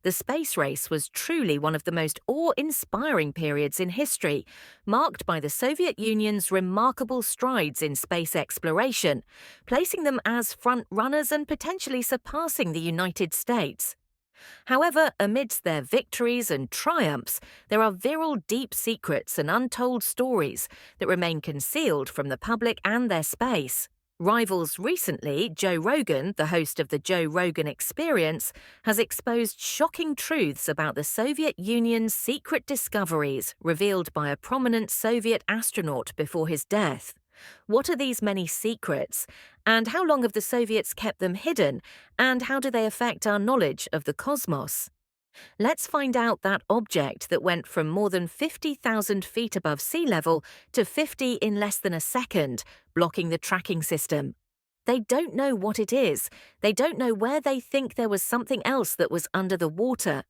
The space race was truly one of the most awe-inspiring periods in history, marked by the Soviet Union's remarkable strides in space exploration, placing them as front-runners and potentially surpassing the United States. However, amidst their victories and triumphs, there are virile deep secrets and untold stories that remain concealed from the public and their space. Rivals recently, Joe Rogan, the host of the Joe Rogan Experience, has exposed shocking truths about the Soviet Union's secret discoveries revealed by a prominent Soviet astronaut before his death. What are these many secrets? And how long have the Soviets kept them hidden? And how do they affect our knowledge of the cosmos? Let's find out that object that went from more than 50,000 feet above sea level to 50 in less than a second, blocking the tracking system. They don't know what it is. They don't know where they think there was something else that was under the water.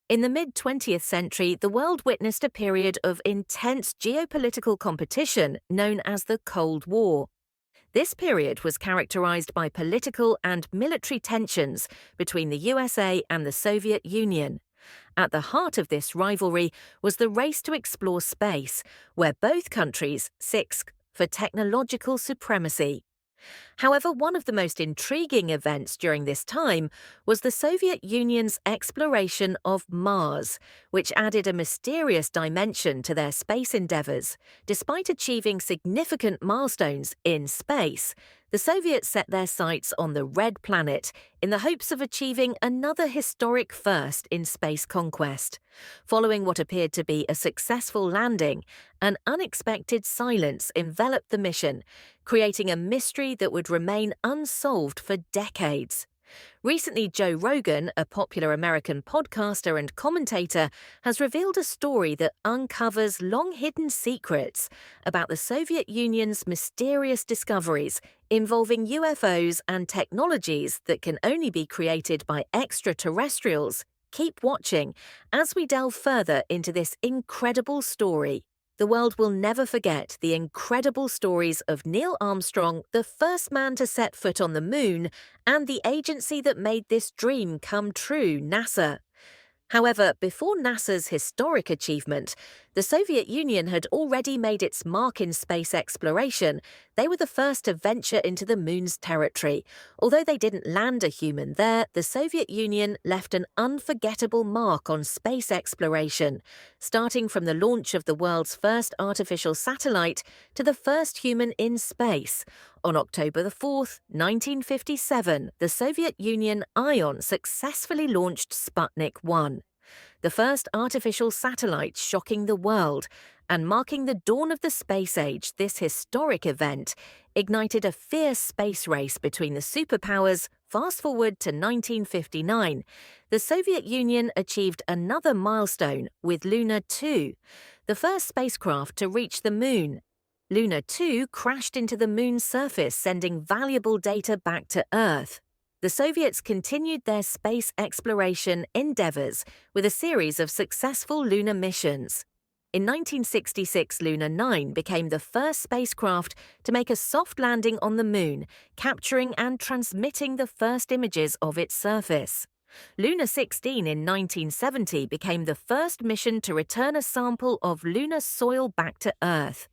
In the mid-20th century, the world witnessed a period of intense geopolitical competition known as the Cold War. This period was characterized by political and military tensions between the USA and the Soviet Union. At the heart of this rivalry was the race to explore space, where both countries sisked for technological supremacy. However, one of the most intriguing events during this time was the Soviet Union's exploration of Mars, which added a mysterious dimension to their space endeavors. Despite achieving significant milestones in space, the Soviets set their sights on the Red Planet in the hopes of achieving another historic first in space conquest. Following what appeared to be a successful landing, an unexpected silence enveloped the mission, creating a mystery that would remain unsolved for decades. Recently, Joe Rogan, a popular American podcaster and commentator, has revealed a story that uncovers long-hidden secrets about the Soviet Union's mysterious discoveries involving UFOs and technologies that can only be created by extraterrestrials. Keep watching as we delve further into this incredible story. The world will never forget the incredible stories of Neil Armstrong, the first man to set foot on the moon, and the agency that made this dream come true, NASA. However, before NASA's historic achievement, the Soviet Union had already made its mark in space exploration. They were the first to venture into the moon's territory. Although they didn't land a human there, the Soviet Union left an unforgettable mark on space exploration, starting from the launch of the world's first artificial satellite to the first human in space. On October 4th, 1957, the Soviet Union Ion successfully launched Sputnik 1, the first artificial satellite shocking the world and marking the dawn of the space age. This historic event ignited a fierce space race between the superpowers. Fast forward to 1959, the Soviet Union achieved another milestone with Luna 2, the first spacecraft to reach the moon. Luna 2 crashed into the moon's surface, sending valuable data back to Earth. The Soviets continued their space exploration endeavors with a series of successful lunar missions. In 1966, Luna 9 became the first spacecraft to make a soft landing on the moon, capturing and transmitting the first images of its surface. Luna 16 in 1970 became the first mission to return a sample of lunar soil back to Earth.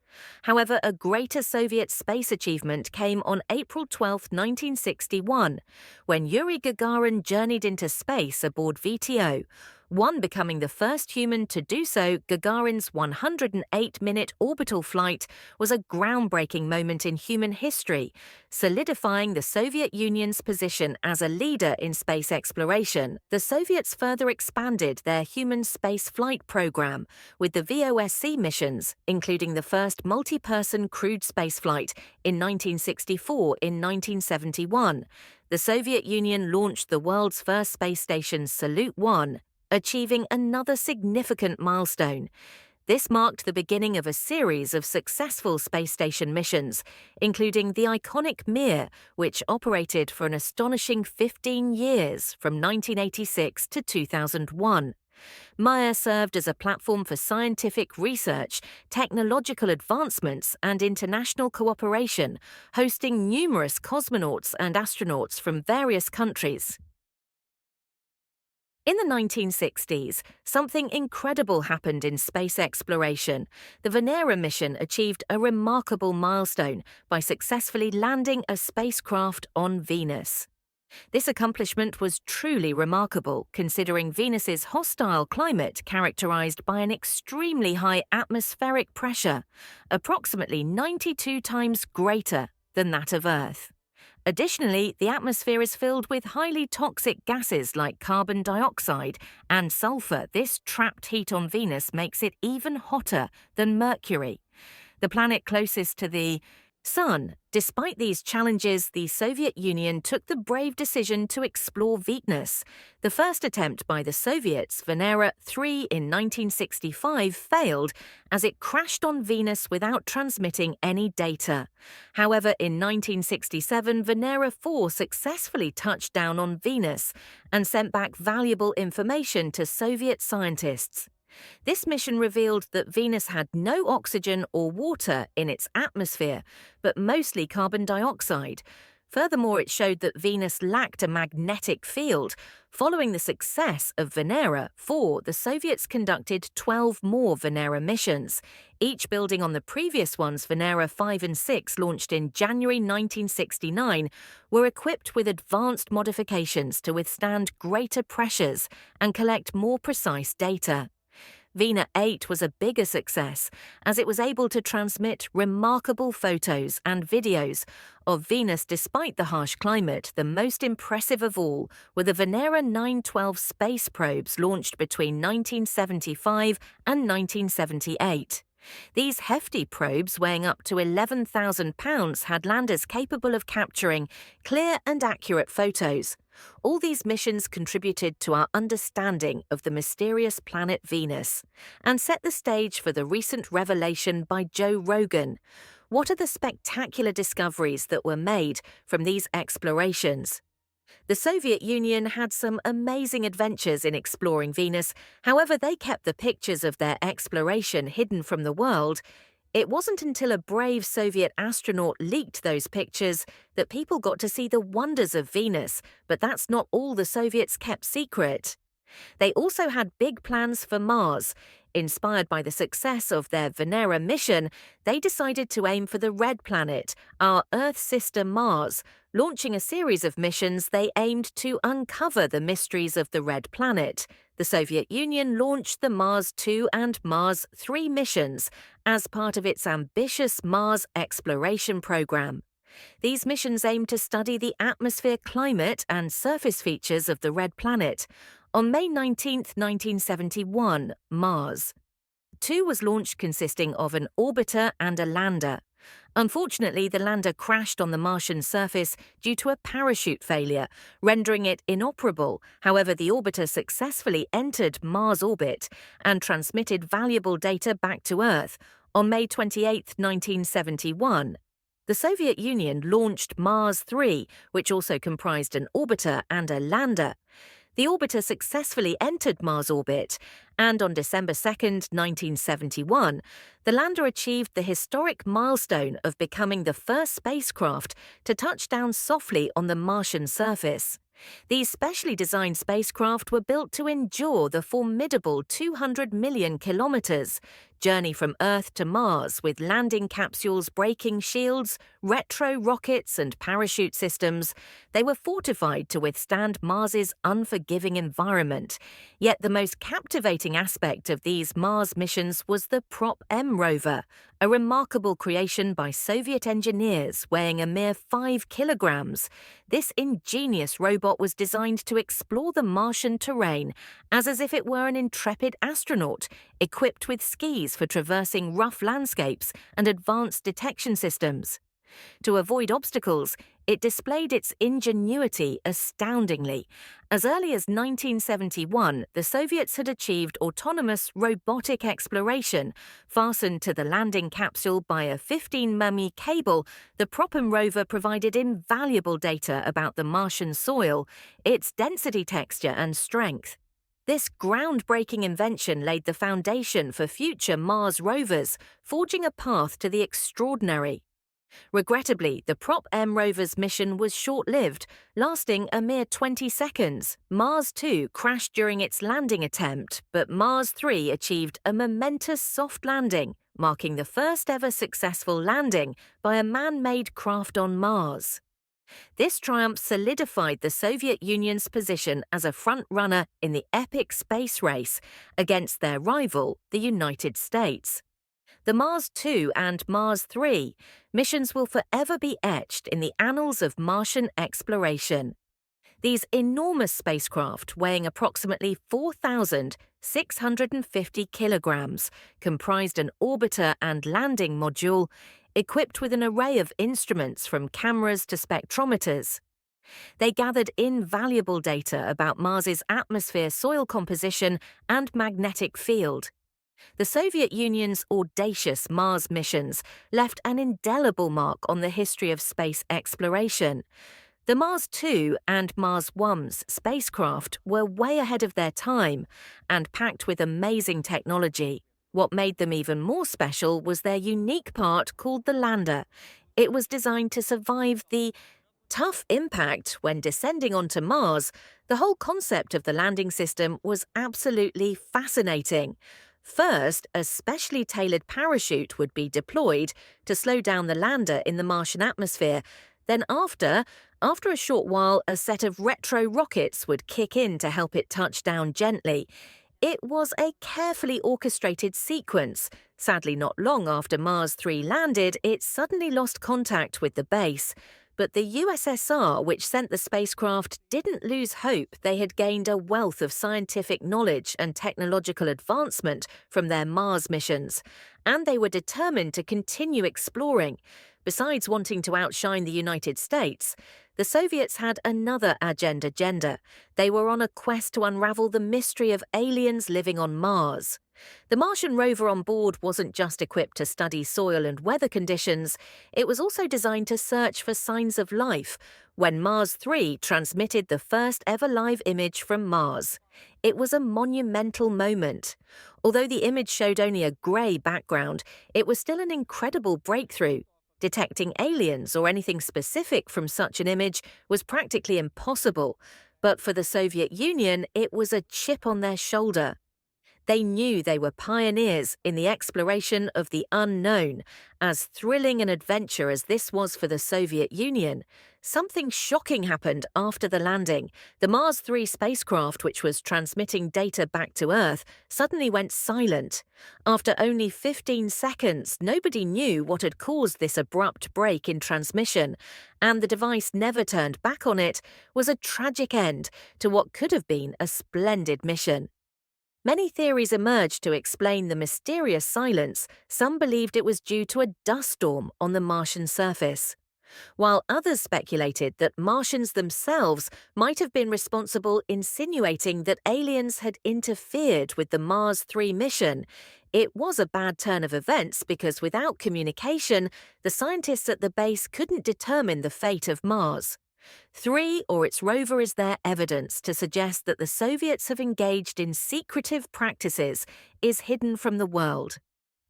However, a greater Soviet space achievement came on April 12, 1961, when Yuri Gagarin journeyed into space aboard VTO-1, becoming the first human to do so. Gagarin's 108-minute orbital flight was a groundbreaking moment in human history, solidifying the Soviet Union's position as a leader in space exploration. The Soviets further expanded their human space flight program with the VOSC missions, including the first multi-person crewed spaceflight in 1964. In 1971, the Soviet Union launched the world's first space station, Salyut 1, achieving another significant milestone. This marked the beginning of a series of successful space station missions, including the iconic Mir, which operated for an astonishing 15 years from 1986 to 2001. Mir served as a platform for scientific research, technological advancements, and international cooperation, hosting numerous cosmonauts and astronauts from various countries. In the 1960s, something incredible happened in space exploration. The Venera mission achieved a remarkable milestone by successfully landing a spacecraft on Venus. This accomplishment was truly remarkable, considering Venus's hostile climate characterized by an extremely high atmospheric pressure, approximately 92 times greater than that of Earth. Additionally, the atmosphere is filled with highly toxic gases like carbon dioxide and sulfur. This trapped heat on Venus makes it even hotter than Mercury, the planet closest to the Sun. Despite these challenges, the Soviet Union took the brave decision to explore Venus. The first attempt by the Soviets, Venera 3 in 1965, failed as it crashed on Venus without transmitting any data. However, in 1967, Venera 4 successfully touched down on Venus and sent back valuable information to Soviet scientists. This mission revealed that Venus had no oxygen or water in its atmosphere, but mostly carbon dioxide. Furthermore, it showed that Venus lacked a magnetic field. Following the success of Venera 4, the Soviets conducted 12 more Venera missions, each building on the previous ones. Venera 5 and 6, launched in January 1969, were equipped with advanced modifications to withstand greater pressures and collect more precise data. Venera 8 was a bigger success, as it was able to transmit remarkable photos and videos of Venus despite the harsh climate. The most impressive of all were the Venera 912 space probes launched between 1975 and 1978. These hefty probes, weighing up to 11,000 pounds, had landers capable of capturing clear and accurate photos. All these missions contributed to our understanding of the mysterious planet Venus and set the stage for the recent revelation by Joe Rogan. What are the spectacular discoveries that were made from these explorations? The Soviet Union had some amazing adventures in exploring Venus. However, they kept the pictures of their exploration hidden from the world. It wasn't until a brave Soviet astronaut leaked those pictures that people got to see the wonders of Venus, but that's not all the Soviets kept secret. They also had big plans for Mars. Inspired by the success of their Venera mission, they decided to aim for the Red Planet, our Earth sister Mars. Launching a series of missions, they aimed to uncover the mysteries of the Red Planet. The Soviet Union launched the Mars 2 and Mars 3 missions as part of its ambitious Mars exploration program. These missions aimed to study the atmosphere, climate, and surface features of the Red Planet. On May 19, 1971, Mars 2 was launched, consisting of an orbiter and a lander. Unfortunately, the lander crashed on the Martian surface due to a parachute failure, rendering it inoperable. However, the orbiter successfully entered Mars orbit and transmitted valuable data back to Earth. On May 28, 1971, the Soviet Union launched Mars 3, which also comprised an orbiter and a lander. The orbiter successfully entered Mars orbit, and on December 2, 1971, the lander achieved the historic milestone of becoming the first spacecraft to touch down softly on the Martian surface. These specially designed spacecraft were built to endure the formidable 200 million kilometers journey from Earth to Mars, with landing capsules, braking shields, retro rockets, and parachute systems. They were fortified to withstand Mars's unforgiving environment. Yet the most captivating aspect of these Mars missions was the Prop M rover, a remarkable creation by Soviet engineers weighing a mere 5 kilograms. This ingenious robot was designed to explore the Martian terrain as if it were an intrepid astronaut, equipped with skis for traversing rough landscapes and advanced detection systems. To avoid obstacles, it displayed its ingenuity astoundingly. As early as 1971, the Soviets had achieved autonomous robotic exploration. Fastened to the landing capsule by a 15-mm cable, the Propen rover provided invaluable data about the Martian soil, its density, texture, and strength. This groundbreaking invention laid the foundation for future Mars rovers, forging a path to the extraordinary. Regrettably, the Prop M rover's mission was short-lived, lasting a mere 20 seconds. Mars 2 crashed during its landing attempt, but Mars 3 achieved a momentous soft landing, marking the first ever successful landing by a man-made craft on Mars. This triumph solidified the Soviet Union's position as a front-runner in the epic space race against their rival, the United States. The Mars 2 and Mars 3 missions will forever be etched in the annals of Martian exploration. These enormous spacecraft, weighing approximately 4,650 kilograms, comprised an orbiter and landing module equipped with an array of instruments from cameras to spectrometers. They gathered invaluable data about Mars's atmosphere, soil composition, and magnetic field. The Soviet Union's audacious Mars missions left an indelible mark on the history of space exploration. The Mars 2 and Mars 1's spacecraft were way ahead of their time and packed with amazing technology. What made them even more special was their unique part called the lander. It was designed to survive the tough impact when descending onto Mars. The whole concept of the landing system was absolutely fascinating. First, a specially tailored parachute would be deployed to slow down the lander in the Martian atmosphere. Then after a short while, a set of retro rockets would kick in to help it touch down gently. It was a carefully orchestrated sequence. Sadly, not long after Mars 3 landed, it suddenly lost contact with the base. But the USSR, which sent the spacecraft, didn't lose hope. They had gained a wealth of scientific knowledge and technological advancement from their Mars missions, and they were determined to continue exploring. Besides wanting to outshine the United States, the Soviets had another agenda. They were on a quest to unravel the mystery of aliens living on Mars. The Martian rover on board wasn't just equipped to study soil and weather conditions, it was also designed to search for signs of life. When Mars 3 transmitted the first ever live image from Mars, it was a monumental moment. Although the image showed only a grey background, it was still an incredible breakthrough. Detecting aliens or anything specific from such an image was practically impossible, but for the Soviet Union, it was a chip on their shoulder. They knew they were pioneers in the exploration of the unknown. As thrilling an adventure as this was for the Soviet Union, something shocking happened after the landing. The Mars 3 spacecraft, which was transmitting data back to Earth, suddenly went silent. After only 15 seconds, nobody knew what had caused this abrupt break in transmission, and the device never turned back on it was a tragic end to what could have been a splendid mission. Many theories emerged to explain the mysterious silence. Some believed it was due to a dust storm on the Martian surface, while others speculated that Martians themselves might have been responsible, insinuating that aliens had interfered with the Mars 3 mission. It was a bad turn of events because without communication, the scientists at the base couldn't determine the fate of Mars 3 or its rover is their evidence to suggest that the Soviets have engaged in secretive practices is hidden from the world.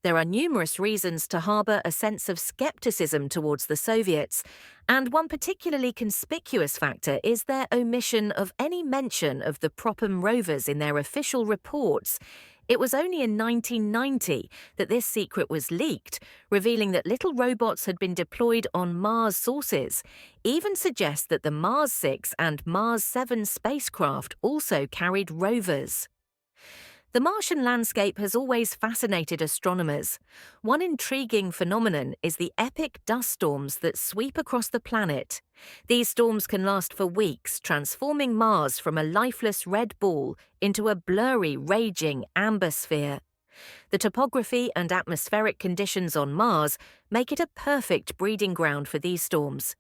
There are numerous reasons to harbour a sense of skepticism towards the Soviets, and one particularly conspicuous factor is their omission of any mention of the Prop M rovers in their official reports. It was only in 1990 that this secret was leaked, revealing that little robots had been deployed on Mars. Sources even suggest that the Mars 6 and Mars 7 spacecraft also carried rovers. The Martian landscape has always fascinated astronomers. One intriguing phenomenon is the epic dust storms that sweep across the planet. These storms can last for weeks, transforming Mars from a lifeless red ball into a blurry, raging amber sphere. The topography and atmospheric conditions on Mars make it a perfect breeding ground for these storms.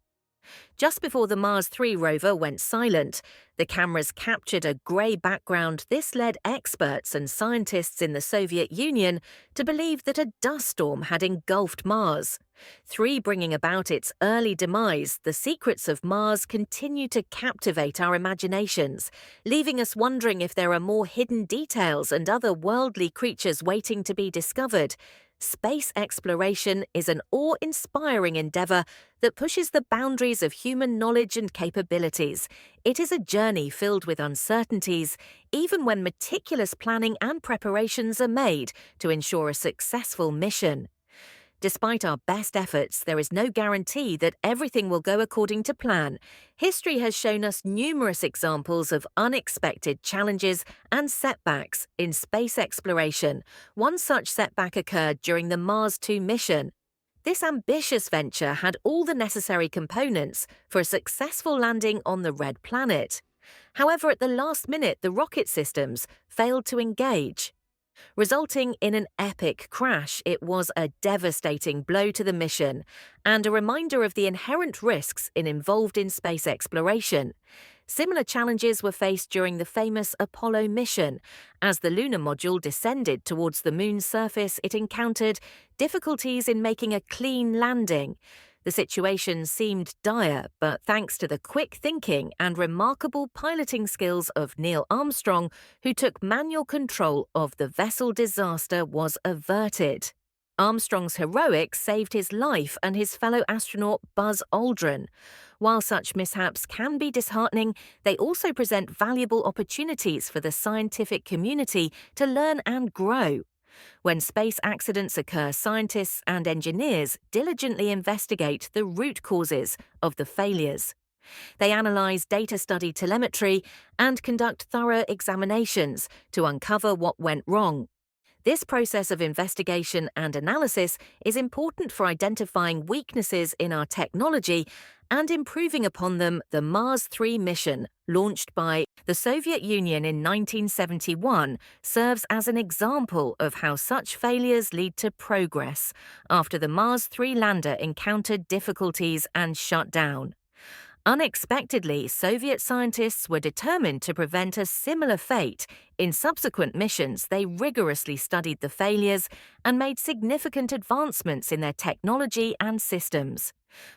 Just before the Mars 3 rover went silent, the cameras captured a grey background. This led experts and scientists in the Soviet Union to believe that a dust storm had engulfed Mars. 3 bringing about its early demise, the secrets of Mars continue to captivate our imaginations, leaving us wondering if there are more hidden details and other worldly creatures waiting to be discovered. Space exploration is an awe-inspiring endeavor that pushes the boundaries of human knowledge and capabilities. It is a journey filled with uncertainties, even when meticulous planning and preparations are made to ensure a successful mission. Despite our best efforts, there is no guarantee that everything will go according to plan. History has shown us numerous examples of unexpected challenges and setbacks in space exploration. One such setback occurred during the Mars 2 mission. This ambitious venture had all the necessary components for a successful landing on the Red Planet. However, at the last minute, the rocket systems failed to engage. Resulting in an epic crash, it was a devastating blow to the mission and a reminder of the inherent risks involved in space exploration. Similar challenges were faced during the famous Apollo mission. As the lunar module descended towards the moon's surface, it encountered difficulties in making a clean landing. The situation seemed dire, but thanks to the quick thinking and remarkable piloting skills of Neil Armstrong, who took manual control of the vessel, disaster was averted. Armstrong's heroics saved his life and his fellow astronaut Buzz Aldrin. While such mishaps can be disheartening, they also present valuable opportunities for the scientific community to learn and grow. When space accidents occur, scientists and engineers diligently investigate the root causes of the failures. They analyze data, study telemetry, and conduct thorough examinations to uncover what went wrong. This process of investigation and analysis is important for identifying weaknesses in our technology and improving upon them. The Mars 3 mission, launched by the Soviet Union in 1971, serves as an example of how such failures lead to progress after the Mars 3 lander encountered difficulties and shut down. Unexpectedly, Soviet scientists were determined to prevent a similar fate. In subsequent missions, they rigorously studied the failures and made significant advancements in their technology and systems.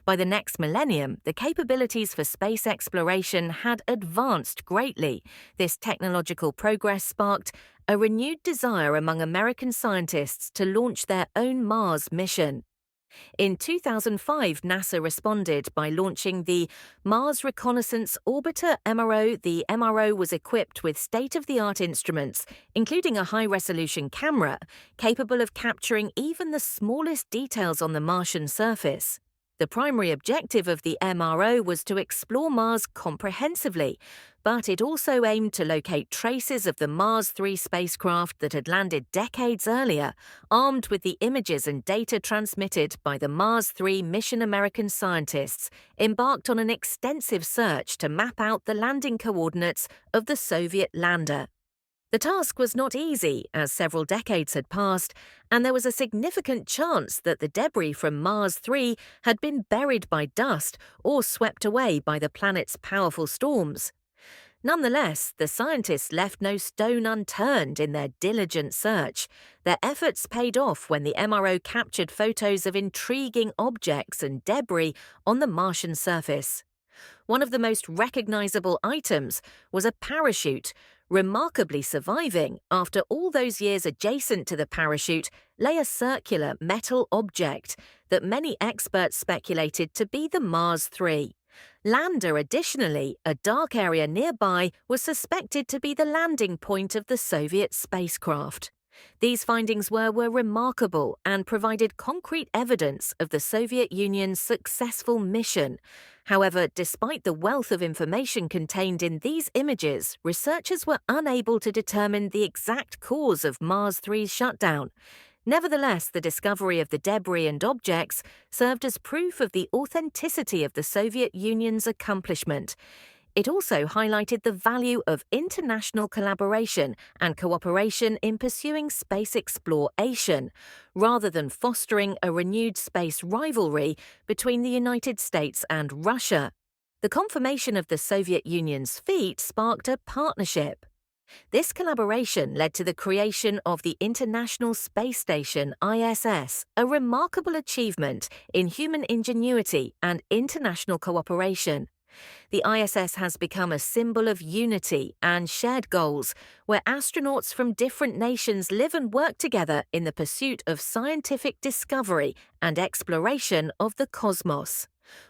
By the next millennium, the capabilities for space exploration had advanced greatly. This technological progress sparked a renewed desire among American scientists to launch their own Mars mission. In 2005, NASA responded by launching the Mars Reconnaissance Orbiter MRO. The MRO was equipped with state-of-the-art instruments, including a high-resolution camera, capable of capturing even the smallest details on the Martian surface. The primary objective of the MRO was to explore Mars comprehensively, but it also aimed to locate traces of the Mars 3 spacecraft that had landed decades earlier. Armed with the images and data transmitted by the Mars 3 mission, American scientists embarked on an extensive search to map out the landing coordinates of the Soviet lander. The task was not easy, as several decades had passed, and there was a significant chance that the debris from Mars 3 had been buried by dust or swept away by the planet's powerful storms. Nonetheless, the scientists left no stone unturned in their diligent search. Their efforts paid off when the MRO captured photos of intriguing objects and debris on the Martian surface. One of the most recognizable items was a parachute. Remarkably surviving, after all those years adjacent to the parachute, lay a circular metal object that many experts speculated to be the Mars 3 lander. Additionally, a dark area nearby was suspected to be the landing point of the Soviet spacecraft. These findings were remarkable and provided concrete evidence of the Soviet Union's successful mission. However, despite the wealth of information contained in these images, researchers were unable to determine the exact cause of Mars 3's shutdown. Nevertheless, the discovery of the debris and objects served as proof of the authenticity of the Soviet Union's accomplishment. It also highlighted the value of international collaboration and cooperation in pursuing space exploration, rather than fostering a renewed space rivalry between the United States and Russia. The confirmation of the Soviet Union's feat sparked a partnership. This collaboration led to the creation of the International Space Station (ISS), a remarkable achievement in human ingenuity and international cooperation. The ISS has become a symbol of unity and shared goals, where astronauts from different nations live and work together in the pursuit of scientific discovery and exploration of the cosmos.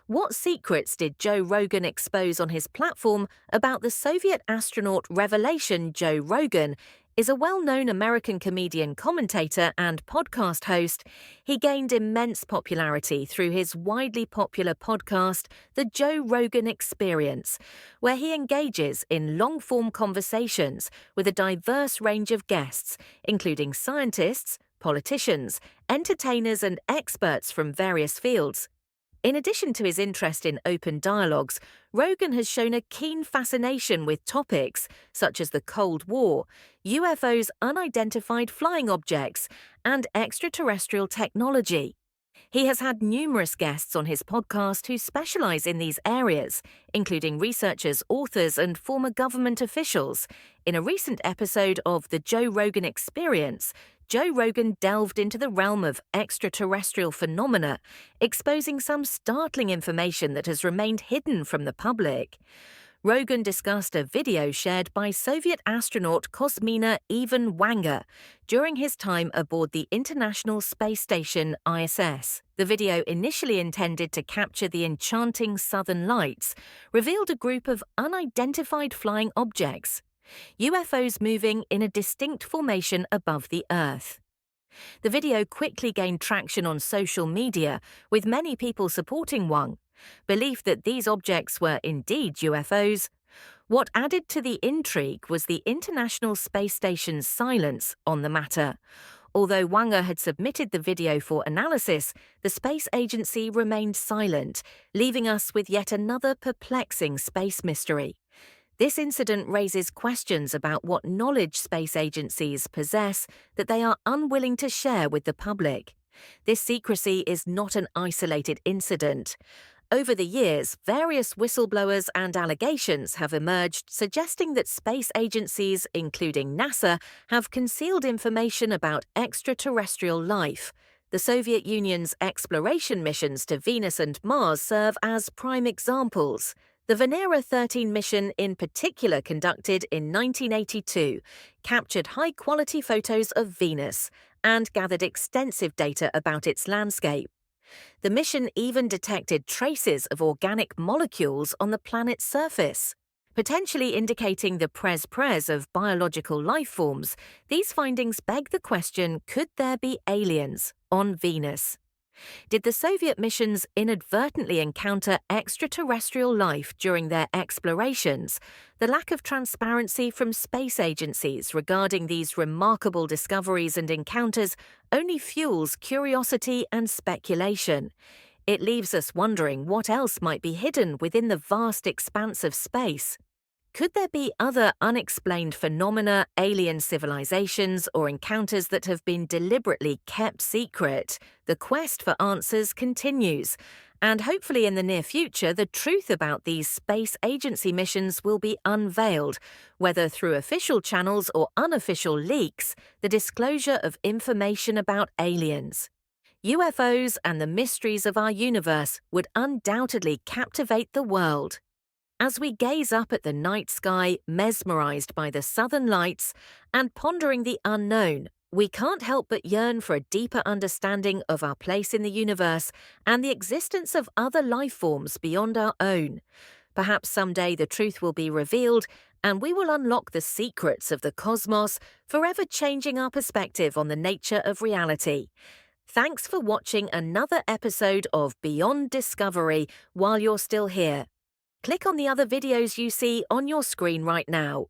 What secrets did Joe Rogan expose on his platform about the Soviet astronaut revelation? Joe Rogan is a well-known American comedian, commentator, and podcast host. He gained immense popularity through his widely popular podcast, The Joe Rogan Experience, where he engages in long-form conversations with a diverse range of guests, including scientists, politicians, entertainers, and experts from various fields. In addition to his interest in open dialogues, Rogan has shown a keen fascination with topics such as the Cold War, UFOs, unidentified flying objects, and extraterrestrial technology. He has had numerous guests on his podcast who specialize in these areas, including researchers, authors, and former government officials. In a recent episode of The Joe Rogan Experience, Joe Rogan delved into the realm of extraterrestrial phenomena, exposing some startling information that has remained hidden from the public. Rogan discussed a video shared by Soviet astronaut Kosmina Ivan Wanga during his time aboard the International Space Station ISS. The video, initially intended to capture the enchanting southern lights, revealed a group of unidentified flying objects, UFOs moving in a distinct formation above the Earth. The video quickly gained traction on social media, with many people supporting Wang. Belief that these objects were indeed UFOs. What added to the intrigue was the International Space Station's silence on the matter. Although Wanga had submitted the video for analysis, the space agency remained silent, leaving us with yet another perplexing space mystery. This incident raises questions about what knowledge space agencies possess that they are unwilling to share with the public. This secrecy is not an isolated incident. Over the years, various whistleblowers and allegations have emerged suggesting that space agencies, including NASA, have concealed information about extraterrestrial life. The Soviet Union's exploration missions to Venus and Mars serve as prime examples. The Venera 13 mission, in particular conducted in 1982, captured high-quality photos of Venus and gathered extensive data about its landscape. The mission even detected traces of organic molecules on the planet's surface, potentially indicating the pres of biological life forms. These findings beg the question, could there be aliens on Venus? Did the Soviet missions inadvertently encounter extraterrestrial life during their explorations? The lack of transparency from space agencies regarding these remarkable discoveries and encounters only fuels curiosity and speculation. It leaves us wondering what else might be hidden within the vast expanse of space. Could there be other unexplained phenomena, alien civilizations, or encounters that have been deliberately kept secret? The quest for answers continues, and hopefully in the near future, the truth about these space agency missions will be unveiled, whether through official channels or unofficial leaks, the disclosure of information about aliens. UFOs and the mysteries of our universe would undoubtedly captivate the world. As we gaze up at the night sky, mesmerized by the southern lights and pondering the unknown, we can't help but yearn for a deeper understanding of our place in the universe and the existence of other life forms beyond our own. Perhaps someday the truth will be revealed and we will unlock the secrets of the cosmos, forever changing our perspective on the nature of reality. Thanks for watching another episode of Beyond Discovery. While you're still here, click on the other videos you see on your screen right now.